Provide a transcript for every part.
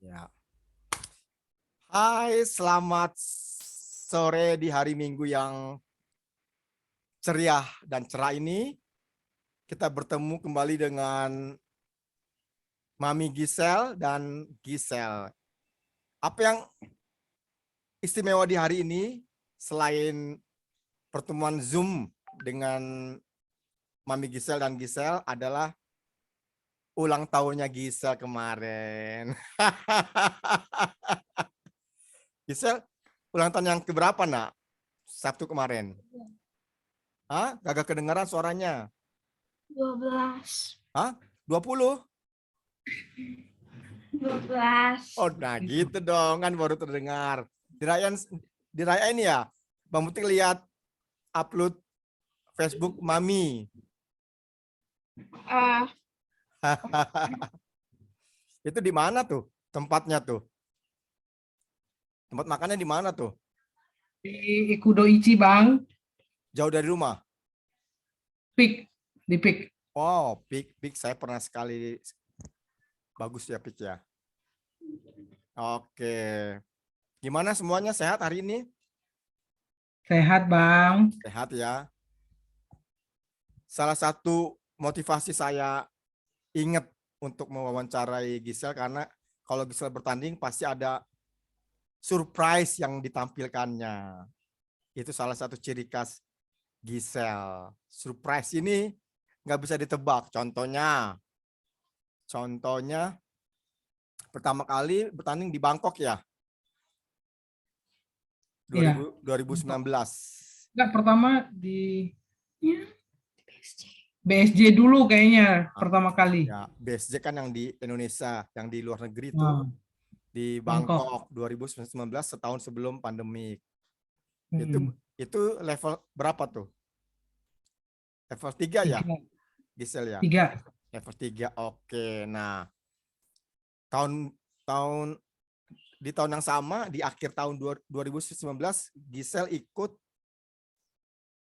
Ya. Hai, selamat sore di hari Minggu yang ceria dan cerah ini. Kita bertemu kembali dengan Mami Gisel dan Gisel. Apa yang istimewa di hari ini selain pertemuan Zoom dengan Mami Gisel dan Gisel adalah ulang tahunnya Gisel kemarin. Gisel, ulang tahun yang keberapa, nak? Sabtu kemarin. Hah? Gagak kedengaran suaranya. 12. Hah? 20? 12. Oh, nah gitu dong. Kan baru terdengar. Dirayain ya? Bang Mutik lihat upload Facebook Mami. Ah, Itu di mana tuh tempatnya tuh? Tempat makannya di mana tuh? Di Kudoichi Bang, Jauh dari rumah? di Pik. Oh, Pik. Saya pernah sekali. Bagus ya Pik ya. Oke. Gimana semuanya, sehat hari ini? Sehat Bang. Sehat ya. Salah satu motivasi saya ingat untuk mewawancarai Gisel karena kalau Gisel bertanding pasti ada surprise yang ditampilkannya. Itu salah satu ciri khas Gisel. Surprise ini nggak bisa ditebak. Contohnya pertama kali bertanding di Bangkok ya, Iya. 2019. Enggak, pertama di BSJ dulu kayaknya pertama kali. Ya, BSJ kan yang di Indonesia, yang di luar negeri itu Nah, di Bangkok. Bangkok 2019, setahun sebelum pandemi. Hmm, Itu level berapa tuh? Level 3 ya, tiga. Gisel ya? Tiga. Level 3. Oke. Nah, tahun tahun di tahun yang sama di akhir tahun 2019 Gisel ikut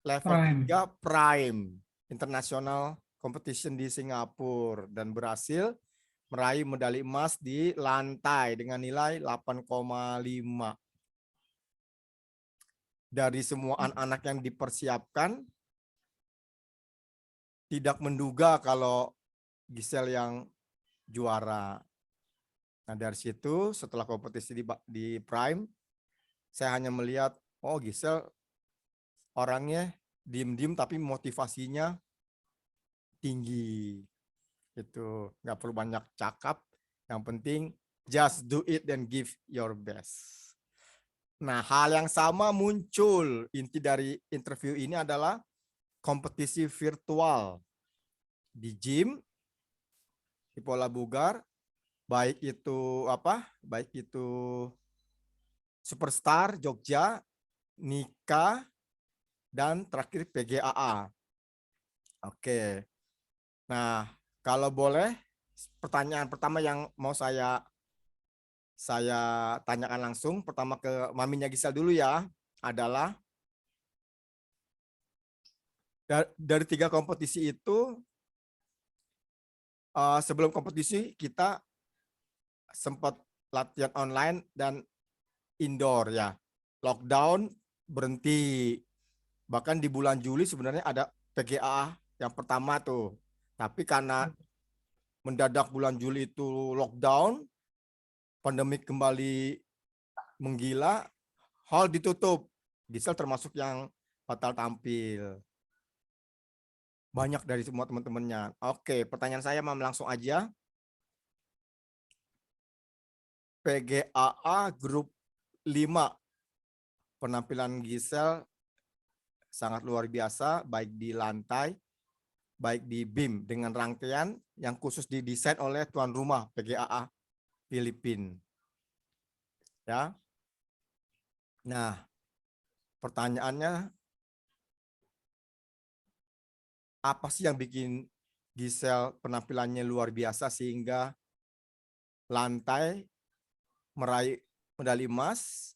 level Prime. 3 Prime International Competition di Singapura dan berhasil meraih medali emas di lantai dengan nilai 8,5. Dari semua anak-anak yang dipersiapkan, tidak menduga kalau Gisel yang juara. Nah, dari situ setelah kompetisi di Prime, saya hanya melihat, oh Gisel orangnya diem-diem tapi motivasinya tinggi. Itu nggak perlu banyak cakap, yang penting just do it and give your best. Nah, hal yang sama muncul. Inti dari interview ini adalah kompetisi virtual di gym, di Pola Bugar, baik itu Superstar Jogja, Nika, dan terakhir PGAA. Oke. Nah, kalau boleh pertanyaan pertama yang mau saya tanyakan langsung pertama ke Maminya Gisel dulu ya, adalah dari 3 kompetisi itu, sebelum kompetisi kita sempat latihan online dan indoor ya. Lockdown berhenti. Bahkan di bulan Juli sebenarnya ada PGA yang pertama tuh. Tapi karena mendadak bulan Juli itu lockdown, pandemi kembali menggila, hall ditutup. Gisel termasuk yang batal tampil. Banyak dari semua teman-temannya. Oke, pertanyaan saya mau langsung aja. PGAA grup 5. Penampilan Gisel sangat luar biasa, baik di lantai, baik di BIM, dengan rangkaian yang khusus didesain oleh tuan rumah PGAA Filipina. Ya. Nah, pertanyaannya, apa sih yang bikin Gisel penampilannya luar biasa sehingga lantai meraih medali emas,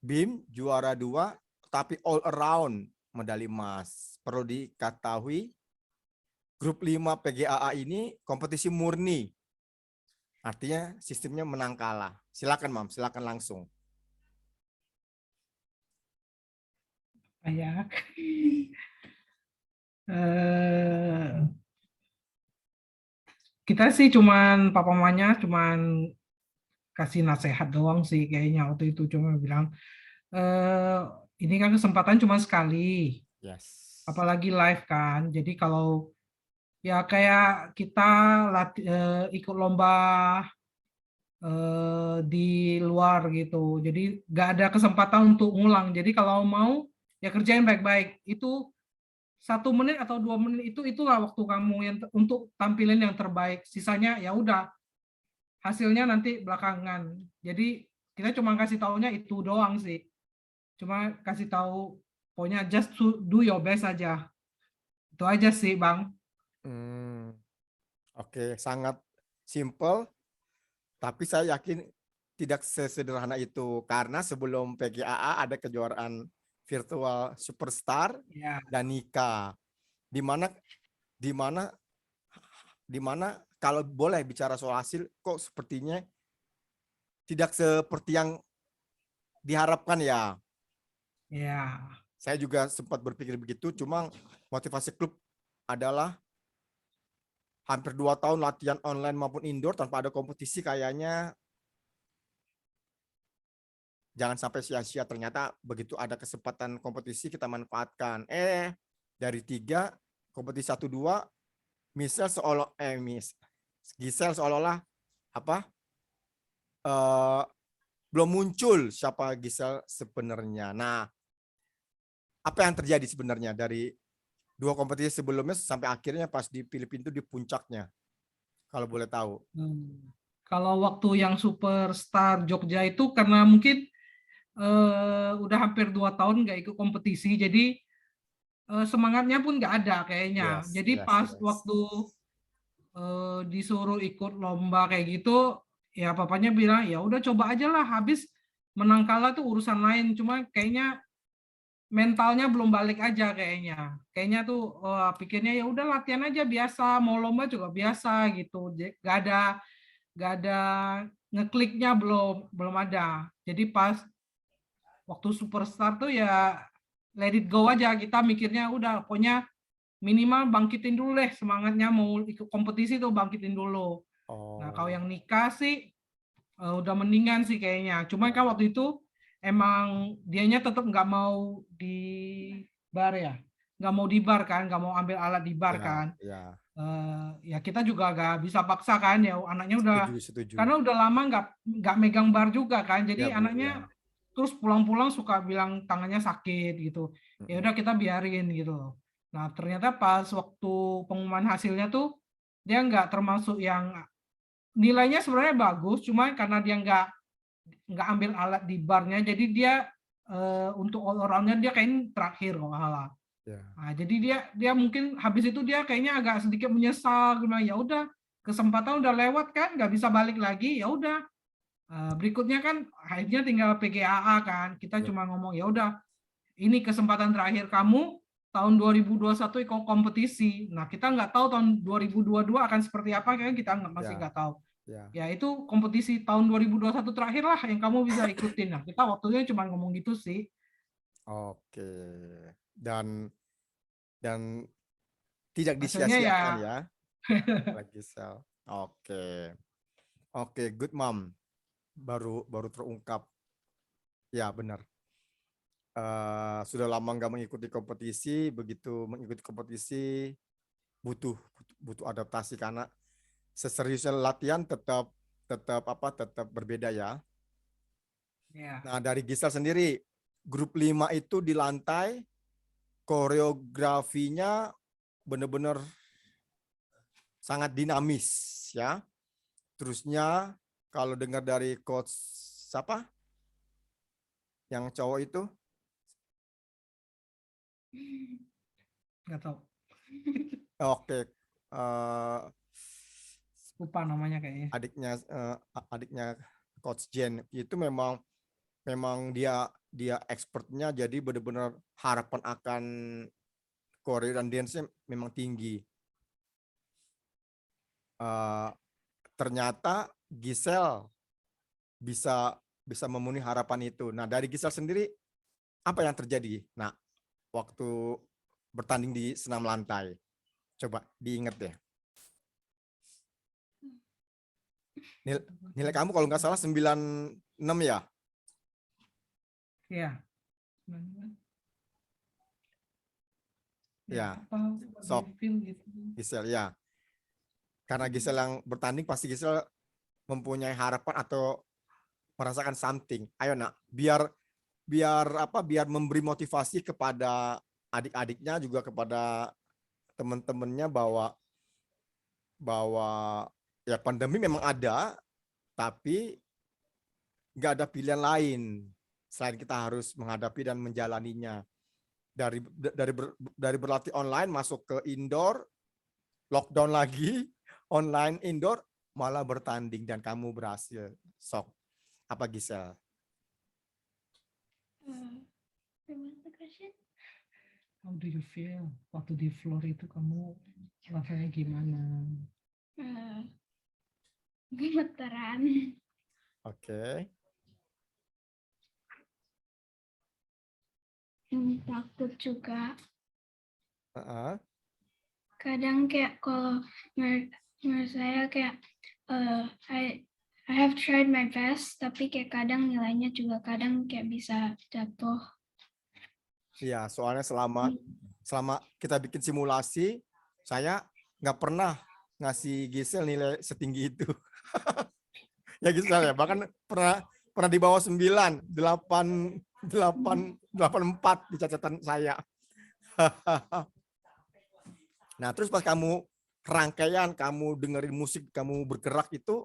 BIM juara 2, tapi all around medali emas. Perlu diketahui, grup 5 PGAA ini kompetisi murni. Artinya sistemnya menang kalah. Silakan Mam, silakan langsung. Kayak eh, kita sih cuman papa mamanya cuman kasih nasihat doang sih kayaknya waktu itu cuma bilang eh ini kan kesempatan cuma sekali, Yes. apalagi live kan. Jadi kalau ya kayak kita ikut lomba di luar gitu. Jadi nggak ada kesempatan untuk ngulang. Jadi kalau mau ya kerjain baik-baik. Itu 1 menit atau 2 menit itulah waktu kamu yang untuk tampilin yang terbaik. Sisanya ya udah hasilnya nanti belakangan. Jadi kita cuma kasih taunya itu doang sih. Cuma kasih tahu pokoknya just do your best aja. Itu aja sih, Bang. Oke, sangat simple. Tapi saya yakin tidak sesederhana itu karena sebelum PGAA ada kejuaraan virtual superstar Ya, dan Nika, di mana di mana di mana kalau boleh bicara soal hasil kok sepertinya tidak seperti yang diharapkan ya. ya. Saya juga sempat berpikir begitu, cuma motivasi klub adalah hampir 2 tahun latihan online maupun indoor tanpa ada kompetisi, kayaknya jangan sampai sia-sia. Ternyata begitu ada kesempatan kompetisi kita manfaatkan. Dari 3 kompetisi 1-2, Gisel seolah-olah apa? Belum muncul siapa Gisel sebenarnya. Nah, apa yang terjadi sebenarnya dari 2 kompetisi sebelumnya sampai akhirnya pas di Filipina itu di puncaknya, kalau boleh tahu. Kalau waktu yang Superstar Jogja itu karena mungkin udah hampir 2 tahun nggak ikut kompetisi, jadi semangatnya pun nggak ada kayaknya. Yes, Jadi yes, pas yes. waktu disuruh ikut lomba kayak gitu, ya papanya bilang ya udah coba aja lah. Habis menang kalah tuh urusan lain. Cuma kayaknya mentalnya belum balik aja kayaknya. Kayaknya tuh pikirnya ya udah latihan aja biasa, mau lomba juga biasa gitu. Gak ada ngekliknya belum ada. Jadi pas waktu Superstar tuh ya let it go aja, kita mikirnya udah pokoknya minimal bangkitin dulu deh semangatnya, mau ikut kompetisi tuh bangkitin dulu. Nah kalau Oh, yang nikah sih udah mendingan sih kayaknya. Cuma kan ya, waktu itu emang dianya tetap nggak mau di bar ya, nggak mau di bar kan, nggak mau ambil alat di bar ya, kan. ya. Ya kita juga nggak bisa paksa kan, ya anaknya udah, Setuju, setuju. karena udah lama nggak megang bar juga kan, Ya, jadi Bu, anaknya ya. terus pulang-pulang suka bilang tangannya sakit gitu. Ya Mm-mm. udah kita biarin gitu. Nah ternyata pas waktu pengumuman hasilnya tuh dia nggak termasuk yang nilainya sebenarnya bagus, cuma karena dia nggak ambil alat di barnya, jadi dia untuk all around-nya dia kayaknya terakhir kalau nggak salah. Ya, Nah, jadi dia mungkin habis itu dia kayaknya agak sedikit menyesal, gimana ya udah kesempatan udah lewat kan, nggak bisa balik lagi, ya udah. Berikutnya kan akhirnya tinggal PGAA kan, kita ya, cuma ngomong ya udah ini kesempatan terakhir kamu tahun 2021 ikut kompetisi. Nah kita nggak tahu tahun 2022 akan seperti apa, kan kita masih ya, nggak tahu. ya. Ya itu kompetisi tahun 2021 terakhir lah yang kamu bisa ikutin. Nah kita waktunya cuma ngomong gitu sih. Oke. Dan dan tidak Hasilnya ya disia-siakan ya, lagi sel. Oke. Oke, good mom. Baru baru terungkap. Ya, benar. Sudah lama nggak mengikuti kompetisi, begitu mengikuti kompetisi butuh butuh adaptasi karena seseriusnya latihan tetap tetap apa tetap berbeda ya. ya Nah, dari Gisel sendiri, grup 5 itu di lantai, koreografinya benar-benar sangat dinamis ya. Terusnya kalau dengar dari coach siapa? Yang cowok itu, nggak tahu, oke, eh, lupa namanya kayaknya. adiknya coach Jen itu memang memang dia dia expertnya, jadi benar-benar harapan akan Korea dan dance memang tinggi. Eh, Ternyata Gisel bisa bisa memenuhi harapan itu. Nah, dari Gisel sendiri apa yang terjadi? Nah, waktu bertanding di senam lantai. Coba diingat deh. Nilai kamu kalau nggak salah 96 ya? Ya. Ya, Apa sok feel gitu. Gisel ya. Karena Gisel yang bertanding pasti Gisel mempunyai harapan atau merasakan something. Ayo nak, biar biar apa? Biar memberi motivasi kepada adik-adiknya juga kepada teman-temannya bahwa bahwa ya pandemi memang ada, tapi nggak ada pilihan lain selain kita harus menghadapi dan menjalaninya. Dari berlatih online masuk ke indoor, lockdown lagi, online indoor, malah bertanding dan kamu berhasil. Sok, apa Gisel? What's the question? How do you feel waktu di floor itu kamu rasanya gimana? Gemeteran. Oke. Takut juga. Heeh. Kadang kayak kalau menurut saya kayak I have tried my best, tapi kayak kadang nilainya juga kadang kayak bisa jatuh. Iya, soalnya selama kita bikin simulasi, saya nggak pernah ngasih Gisel nilai setinggi itu. Ya Gisel ya, bahkan pernah di bawah 9, 8,4 di catatan saya. Nah, terus pas kamu rangkaian, kamu dengerin musik, kamu bergerak itu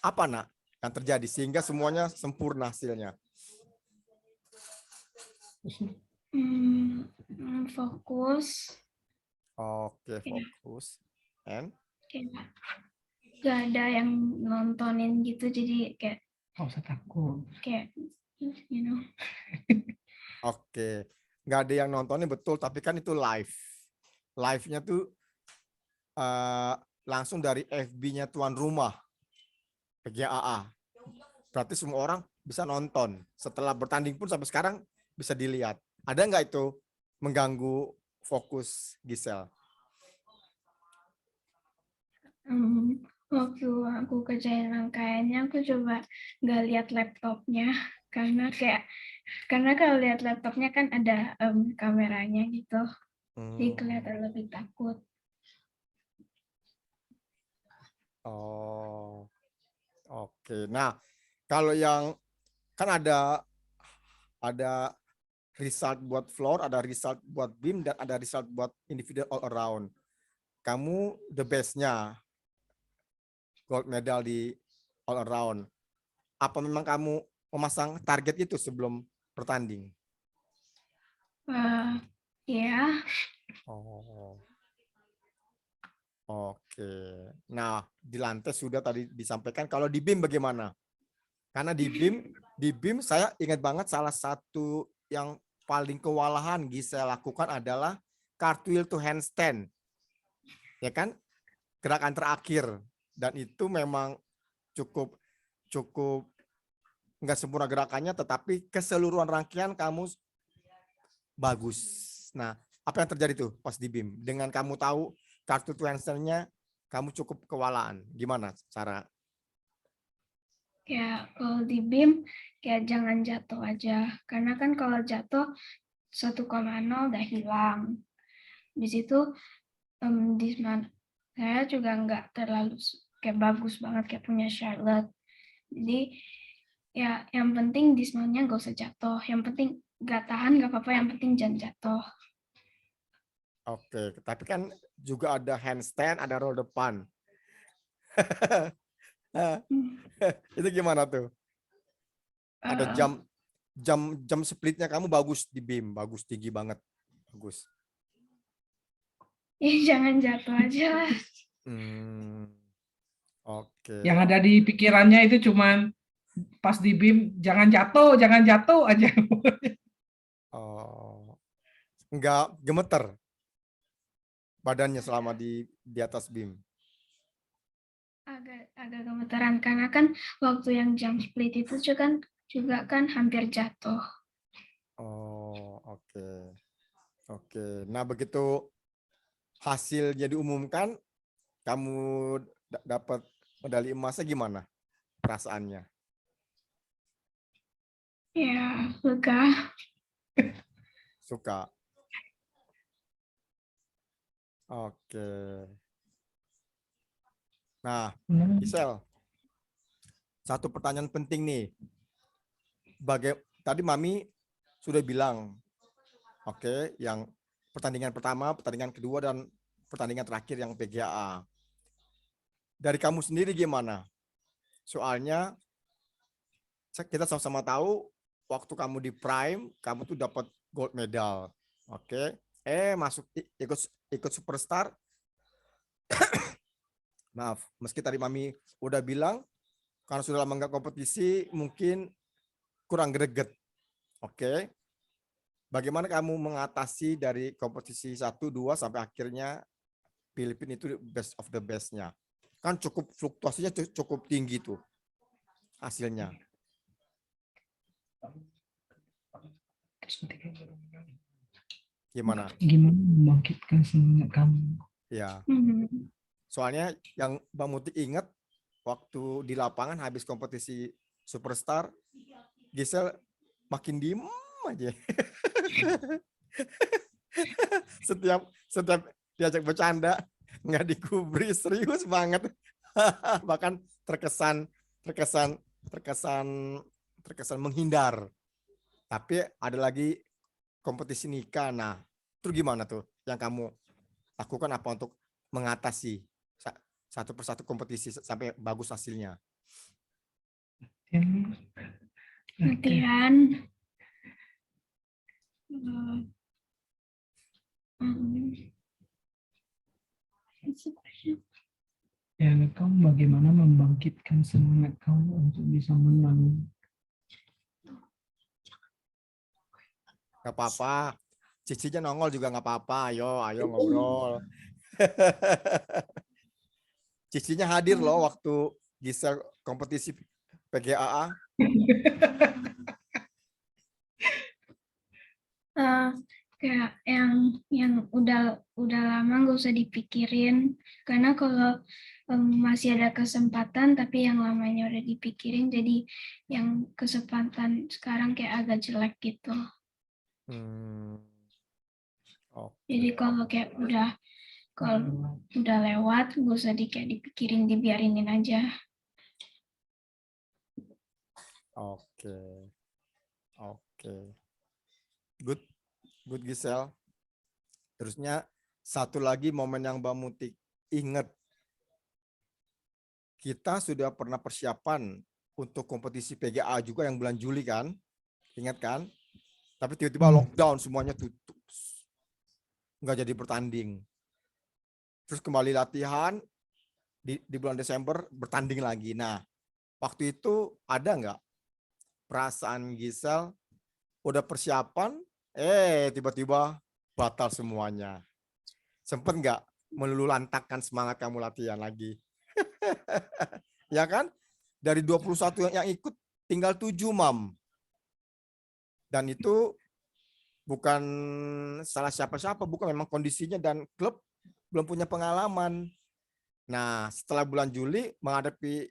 apa nak yang terjadi sehingga semuanya sempurna hasilnya? Fokus. Oke, Iya. fokus. And Kayak gak ada yang nontonin gitu, jadi kayak Nggak usah takut. you know. oke, nggak ada yang nontonnya betul, tapi kan itu live. Live-nya tuh langsung dari FB-nya tuan rumah, PGAA. Berarti semua orang bisa nonton. Setelah bertanding pun sampai sekarang bisa dilihat. Ada nggak itu mengganggu fokus Gisel? Waktu aku kerjain rangkaiannya, aku coba nggak lihat laptopnya karena kalau lihat laptopnya kan ada kameranya gitu, jadi kelihatan lebih takut. Oh, oke. Nah, kalau yang kan ada result buat floor, ada result buat beam, dan ada result buat individual all around. Kamu the best-nya, gold medal di all around. Apa memang kamu memasang target itu sebelum bertanding? Ya. Oh, oke. Nah, di lantai sudah tadi disampaikan. Kalau di BIM bagaimana? Karena di BIM saya ingat banget salah satu yang paling kewalahan Gisel lakukan adalah cartwheel to handstand. Ya kan? Gerakan terakhir. Dan itu memang cukup nggak sempurna gerakannya, tetapi keseluruhan rangkaian kamu bagus. Nah, apa yang terjadi tuh pas di BIM? Dengan kamu tahu kartu handstand-nya, kamu cukup kewalahan. Gimana cara? Kayak kalau di BIM kayak jangan jatuh aja, karena kan kalau jatuh 1,0 udah hilang. Di situ Disman saya juga nggak terlalu kayak bagus banget kayak punya Charlotte. Jadi ya yang penting Dismannya nggak usah jatuh. Yang penting nggak tahan nggak apa-apa. Yang penting jangan jatuh. Oke, tapi kan juga ada handstand, ada roll depan. Itu gimana tuh? Ada jam splitnya kamu bagus di BIM, bagus tinggi banget, bagus. Ya jangan jatuh aja lah. Oke. Yang ada di pikirannya itu cuman pas di BIM jangan jatuh aja. Oh, nggak gemeter badannya selama di atas BIM. agak gemeteran karena kan waktu yang jam split itu juga kan hampir jatuh. Oh, oke. Oke. Nah, begitu hasilnya diumumkan, kamu dapat medali emasnya gimana perasaannya? Ya, lega. Suka. Oke. Nah, Gisel, satu pertanyaan penting nih. Tadi Mami sudah bilang, oke, yang pertandingan pertama, pertandingan kedua, dan pertandingan terakhir yang PGA. Dari kamu sendiri gimana? Soalnya kita sama-sama tahu waktu kamu di Prime, kamu tuh dapat gold medal. Oke. Masuk ikut Superstar. Maaf, meski tadi Mami udah bilang karena sudah lama nggak kompetisi mungkin kurang greget. Oke. Bagaimana kamu mengatasi dari kompetisi 1, 2 sampai akhirnya Filipina itu best of the best-nya? Kan cukup fluktuasinya cukup tinggi tuh hasilnya. Gimana? Gimana membangkitkan semangat kamu? Ya. Hmm. Soalnya yang Bang Muti ingat waktu di lapangan habis kompetisi Superstar, Gisel makin diem aja. setiap diajak bercanda nggak digubris, serius banget. Bahkan terkesan menghindar. Tapi ada lagi kompetisi nikah. Nah, itu gimana tuh yang kamu lakukan apa untuk mengatasi satu persatu kompetisi sampai bagus hasilnya? Latihan. Ya, kamu bagaimana membangkitkan semangat kamu untuk bisa menang? Gak apa-apa. Cicinya nongol juga nggak apa-apa. Ayo ngobrol. Cicinya hadir loh waktu Gisel kompetisi PGAA. Kayak yang udah lama nggak usah dipikirin, karena kalau masih ada kesempatan tapi yang lamanya udah dipikirin, jadi yang kesempatan sekarang kayak agak jelek gitu. Jadi kalau kayak udah lewat nggak usah kayak dipikirin, dibiarinin aja. Oke. Good Gisel. Terusnya satu lagi momen yang Mbak Mutik ingat. Kita sudah pernah persiapan untuk kompetisi PGA juga yang bulan Juli kan? Ingat kan? Tapi tiba-tiba lockdown, semuanya tutup. Nggak jadi bertanding. Terus kembali latihan, di bulan Desember bertanding lagi. Nah, waktu itu ada nggak perasaan Gisel udah persiapan, tiba-tiba batal semuanya? Sempet nggak melululantakkan semangat kamu latihan lagi? Ya kan? Dari 21 yang ikut, tinggal 7, Mam. Dan itu bukan salah siapa-siapa, bukan, memang kondisinya dan klub belum punya pengalaman. Nah, setelah bulan Juli menghadapi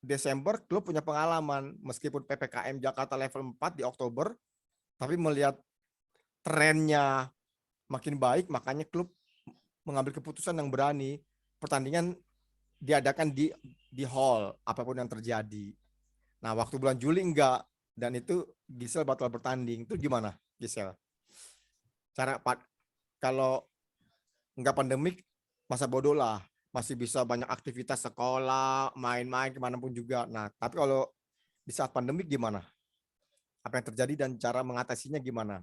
Desember, klub punya pengalaman. Meskipun PPKM Jakarta level 4 di Oktober, tapi melihat trennya makin baik, makanya klub mengambil keputusan yang berani. Pertandingan diadakan di hall, apapun yang terjadi. Nah, waktu bulan Juli enggak, dan itu Gisel batal bertanding. Itu gimana, Gisel? Kalau enggak pandemik, masa bodoh lah. Masih bisa banyak aktivitas sekolah, main-main kemanapun juga. Nah, tapi kalau di saat pandemik gimana? Apa yang terjadi dan cara mengatasinya gimana?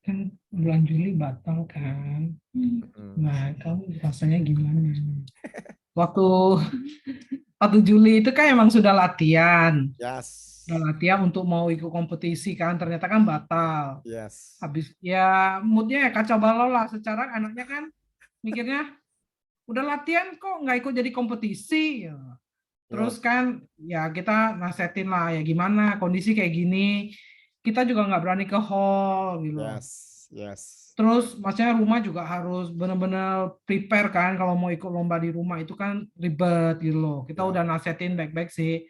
Kan bulan Juli batal kan. Nah, kamu rasanya gimana? Waktu Juli itu kan emang sudah latihan. Yes. Sudah latihan untuk mau ikut kompetisi kan, ternyata kan batal. Yes. Habis ya moodnya ya kacau balau lah. Secara anaknya kan mikirnya, udah latihan kok nggak ikut jadi kompetisi. Ya. Terus kan ya kita nasehatin lah ya gimana kondisi kayak gini. Kita juga nggak berani ke hall gitu. Yes. Terus maksudnya rumah juga harus benar-benar prepare kan kalau mau ikut lomba di rumah itu kan ribet gitu loh. Kita Ya. udah nasehatin baik-baik sih.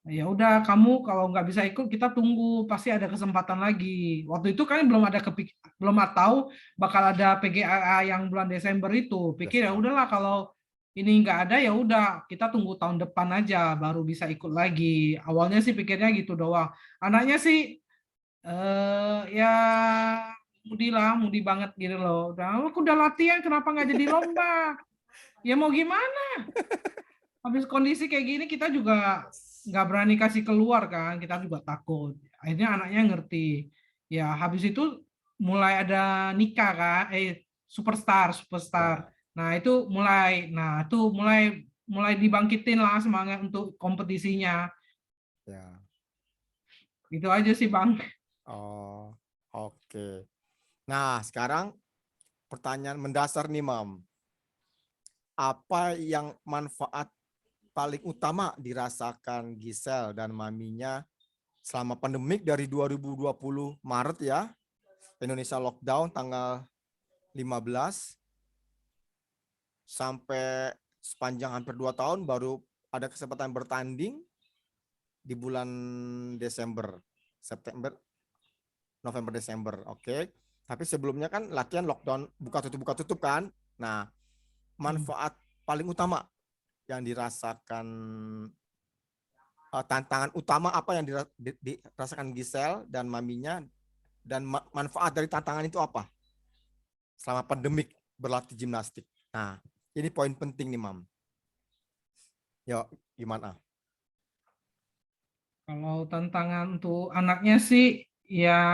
Ya udah kamu kalau nggak bisa ikut kita tunggu pasti ada kesempatan lagi. Waktu itu kan belum tahu bakal ada PGAA yang bulan Desember itu. Pikir ya udahlah kalau ini nggak ada ya udah kita tunggu tahun depan aja baru bisa ikut lagi. Awalnya sih pikirnya gitu doang. Anaknya sih ya mudi banget gitu loh. Aku udah latihan kenapa nggak jadi lomba? Ya mau gimana? Habis kondisi kayak gini kita juga nggak berani kasih keluar kan, kita juga takut. Akhirnya anaknya ngerti. Ya habis itu mulai ada nikah kan, superstar. Ya. Nah itu mulai dibangkitin lah semangat untuk kompetisinya. Ya. Itu aja sih Bang. Oh, oke. Nah, sekarang pertanyaan mendasar nih, Mam. Apa yang manfaat paling utama dirasakan Gisel dan maminya selama pandemik dari 2020 Maret ya, Indonesia lockdown tanggal 15 sampai sepanjang hampir 2 tahun baru ada kesempatan bertanding di bulan Desember, September, November, Desember. Oke. Tapi sebelumnya kan latihan lockdown buka tutup kan. Nah, manfaat paling utama yang dirasakan, tantangan utama apa yang dirasakan Gisel dan maminya, dan manfaat dari tantangan itu apa selama pandemik berlatih gimnastik. Nah, ini poin penting nih, Mam. Yuk, gimana? Kalau tantangan untuk anaknya sih ya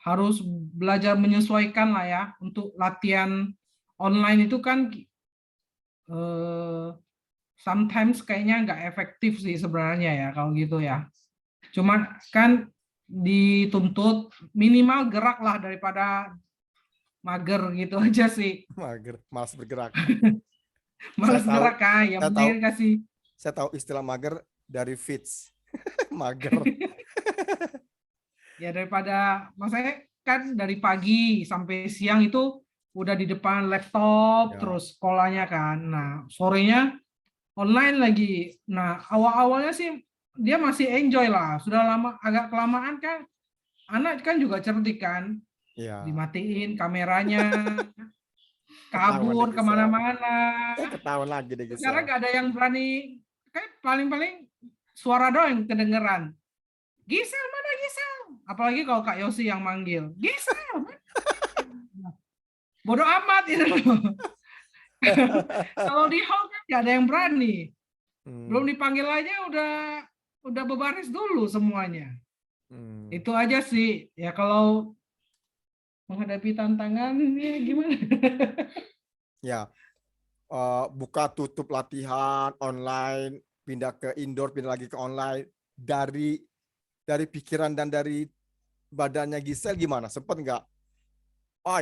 harus belajar menyesuaikan lah ya untuk latihan online itu kan sometimes kayaknya nggak efektif sih sebenarnya ya kalau gitu ya. Cuman kan dituntut minimal gerak lah daripada mager gitu aja sih. Mager, malas bergerak. Malas gerak kan, yang penting kasih. Saya tahu istilah mager dari Fitz. Mager. Ya daripada, maksudnya kan dari pagi sampai siang itu udah di depan laptop, Ya. terus sekolahnya kan. Nah, sorenya online lagi. Nah, awal-awalnya sih dia masih enjoy lah. Sudah lama, agak kelamaan kan, anak kan juga cerdik kan. Ya. Dimatiin kameranya, Ketahuan kabur deh, Gisel. kemana-mana. Ketahuan lagi deh, Sekarang Gisel. gak ada yang berani, kayak paling-paling suara doang yang kedengeran. Gisel, mana Gisel? Apalagi kalau Kak Yosi yang manggil. Gisel! Bodoh amat itu. Kalau di hall kan gak ada yang berani. Belum dipanggil aja udah berbaris dulu semuanya. Itu aja sih. Ya kalau menghadapi tantangan ya gimana? Ya, buka tutup latihan online, pindah ke indoor, pindah lagi ke online, dari pikiran dan dari badannya Gisel gimana? Sempet nggak?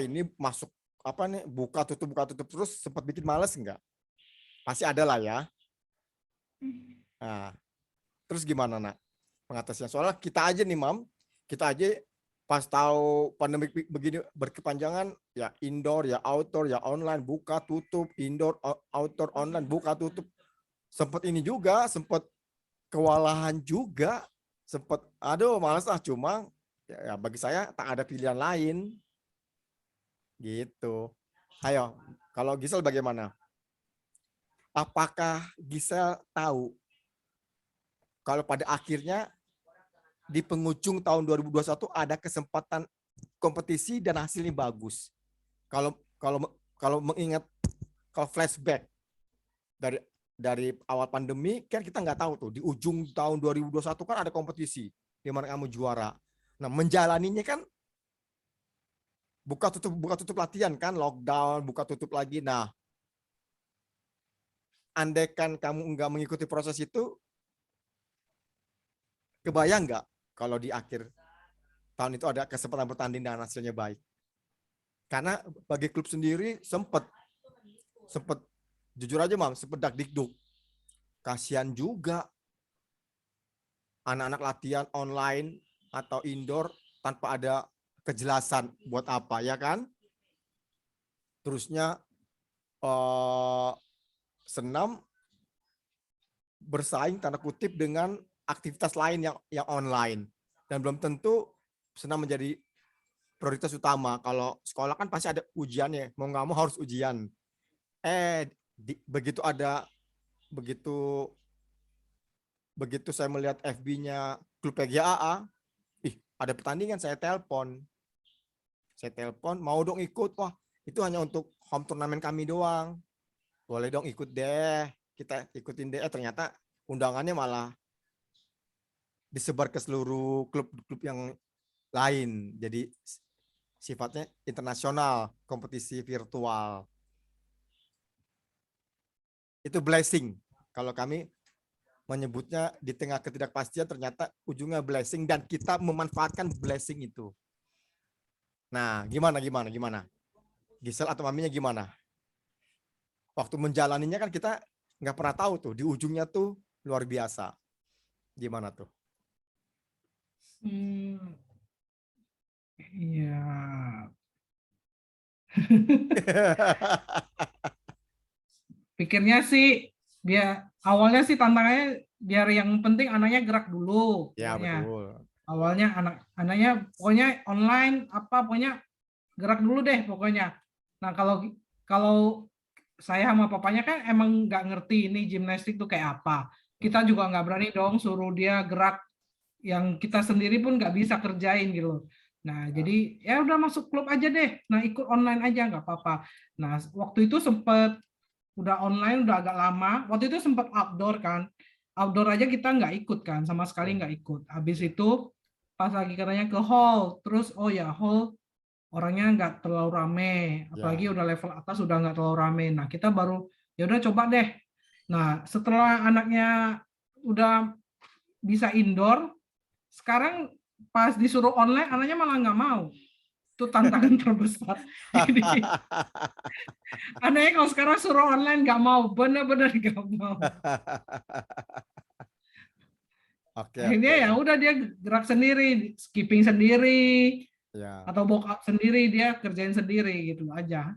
Ini masuk apa nih? Buka tutup terus, sempat bikin males nggak? Pasti ada lah ya. Nah, terus gimana, Nak? Mengatasinya? Soalnya kita aja nih, Mam, kita aja pas tahu pandemi begini berkepanjangan, ya indoor, ya outdoor, ya online, buka tutup, indoor, outdoor, online, buka tutup. Sempat ini juga, sempat kewalahan juga, sempat aduh malas cuma ya bagi saya tak ada pilihan lain. Gitu. Ayo, kalau Gisel bagaimana? Apakah Gisel tahu kalau pada akhirnya di penghujung tahun 2021 ada kesempatan kompetisi dan hasilnya bagus? Kalau mengingat, kalau flashback dari awal pandemi kan kita nggak tahu tuh di ujung tahun 2021 kan ada kompetisi di mana kamu juara. Nah, menjalaninya kan buka tutup latihan kan, lockdown, buka tutup lagi. Nah, andaikan kamu nggak mengikuti proses itu, kebayang nggak kalau di akhir tahun itu ada kesempatan bertanding dan hasilnya baik? Karena bagi klub sendiri sempet jujur aja Mam, sempet dakdikduk. Kasihan juga anak-anak latihan online atau indoor tanpa ada kejelasan buat apa, ya kan? Terusnya senam bersaing tanda kutip dengan aktivitas lain yang online, dan belum tentu senam menjadi prioritas utama. Kalau sekolah kan pasti ada ujiannya, mau nggak mau harus ujian. Begitu saya melihat FB-nya klub PGAA, ada pertandingan, saya telepon, mau dong ikut. Wah, itu hanya untuk home turnamen kami doang, boleh dong ikut deh, kita ikutin deh. Ternyata undangannya malah disebar ke seluruh klub-klub yang lain, jadi sifatnya internasional, kompetisi virtual. Itu blessing kalau kami menyebutnya. Di tengah ketidakpastian ternyata ujungnya blessing, dan kita memanfaatkan blessing itu. Nah, gimana Gisel atau maminya gimana waktu menjalaninya? Kan kita nggak pernah tahu tuh di ujungnya tuh luar biasa. Gimana tuh? Iya. Pikirnya sih dia awalnya sih tantangannya biar yang penting anaknya gerak dulu. Ya, Pokoknya. betul. Awalnya anaknya pokoknya online apa pokoknya gerak dulu deh pokoknya. Nah, kalau saya sama papanya kan emang nggak ngerti ini gimnastik tuh kayak apa. Kita juga nggak berani dong suruh dia gerak yang kita sendiri pun nggak bisa kerjain gitu. Nah, jadi ya udah masuk klub aja deh. Nah, ikut online aja nggak apa-apa. Nah, waktu itu sempet udah online udah agak lama. Waktu itu sempat outdoor kan. Outdoor aja kita nggak ikut kan, sama sekali nggak ikut. Habis itu pas lagi katanya ke hall, terus oh ya hall orangnya nggak terlalu rame, apalagi udah level atas udah nggak terlalu rame. Nah kita baru ya udah coba deh. Nah setelah anaknya udah bisa indoor, sekarang pas disuruh online anaknya malah nggak mau. Itu tantangan terbesar. Jadi anaknya kalau sekarang suruh online nggak mau, bener-bener nggak mau. Akhirnya ya udah dia gerak sendiri, skipping sendiri, atau box up sendiri, dia kerjain sendiri gitu aja.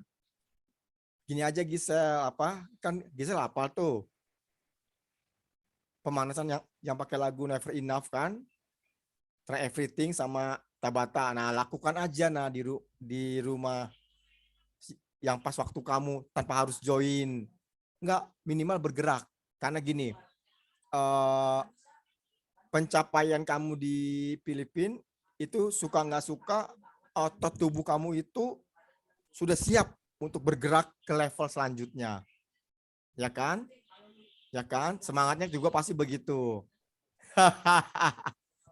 Gini aja Gisel, kan Gisel hafal tuh pemanasan yang pakai lagu Never Enough kan, Try Everything sama Tabata. Nah lakukan aja di rumah yang pas waktu kamu, tanpa harus join, nggak, minimal bergerak. Karena gini, pencapaian kamu di Filipina itu suka nggak suka, otot tubuh kamu itu sudah siap untuk bergerak ke level selanjutnya, ya kan? Semangatnya juga pasti begitu.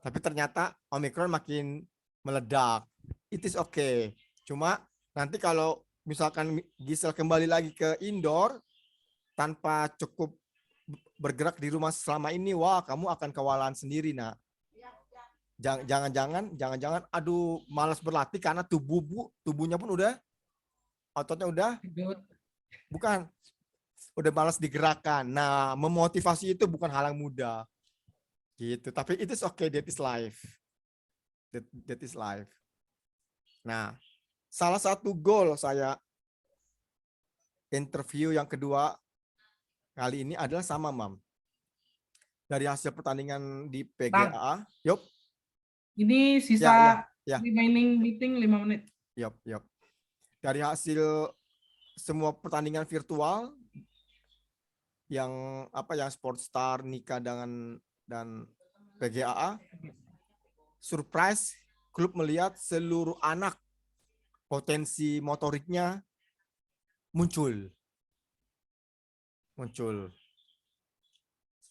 Tapi ternyata Omicron makin meledak. It is okay. Cuma nanti kalau misalkan Gisel kembali lagi ke indoor tanpa cukup bergerak di rumah selama ini, wah kamu akan kewalahan sendiri, nak. Jangan-jangan aduh malas berlatih karena tubuhnya pun ototnya udah malas digerakkan. Nah, memotivasi itu bukan hal yang mudah. Gitu. Tapi it is okay, that is life. That is life. Nah, salah satu goal saya interview yang kedua kali ini adalah sama Mam. Dari hasil pertandingan di PGA, Yup. Ini sisa remaining meeting 5 menit. Yup. Dari hasil semua pertandingan virtual yang Sportstar, Nika dan PGAA, surprise klub melihat seluruh anak potensi motoriknya muncul.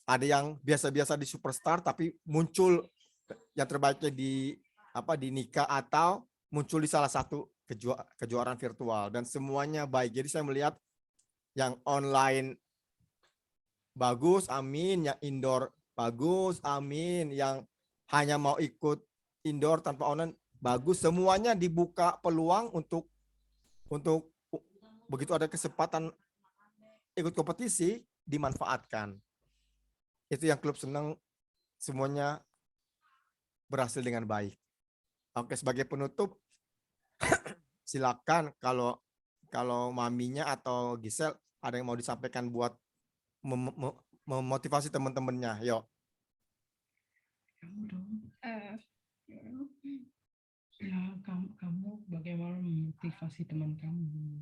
Ada yang biasa-biasa di Superstar tapi muncul yang terbaiknya di Nika, atau muncul di salah satu kejuaraan virtual, dan semuanya baik. Jadi saya melihat yang online bagus, amin, yang indoor bagus, amin, yang hanya mau ikut indoor tanpa online bagus, semuanya dibuka peluang untuk untuk begitu ada kesempatan ikut kompetisi dimanfaatkan. Itu yang klub senang, semuanya berhasil dengan baik. Oke, sebagai penutup silakan kalau maminya atau Gisel ada yang mau disampaikan buat memotivasi teman-temannya. Yuk. Kamu dong. Eh, Ya, kamu bagaimana memotivasi teman kamu?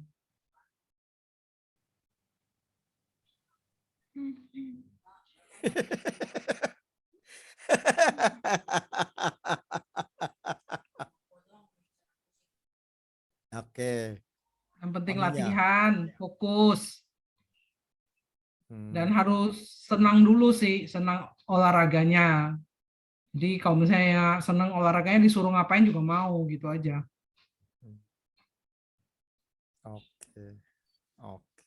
Oke. Yang penting Maminya. latihan, fokus, dan Hmm. harus senang dulu sih, senang olahraganya. Jadi kalau misalnya senang olahraganya disuruh ngapain juga mau gitu aja. Oke. Oke.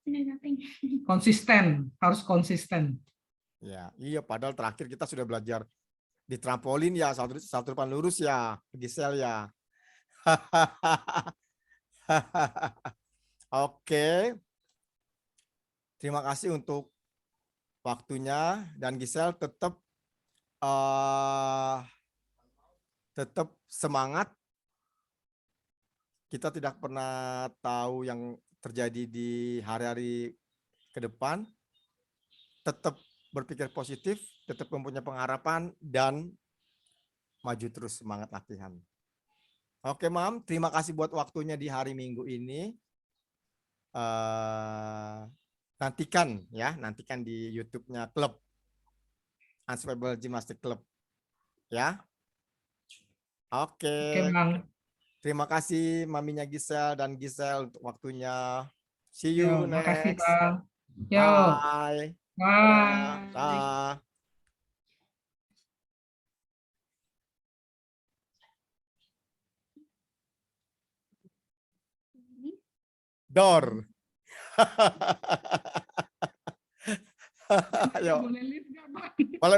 nothing. Konsisten, harus konsisten. Ya, iya padahal terakhir kita sudah belajar di trampolin ya, satu depan lurus ya, Gisel ya. Oke. Terima kasih untuk waktunya dan Gisel tetap semangat. Kita tidak pernah tahu yang terjadi di hari-hari ke depan. Tetap berpikir positif, tetap mempunyai pengharapan dan maju terus, semangat latihan. Oke, Mam, terima kasih buat waktunya di hari Minggu ini. Nantikan di YouTube-nya klub Unstoppable Gymnastic Club ya. Oke, Oke. Bang. Terima kasih maminya Gisel dan Gisel untuk waktunya. See Yo, you makasih, next. Bang. Yo, Bye. bye. Dah. Door. Ayo. Boleh lihat nggak, Bang? Boleh.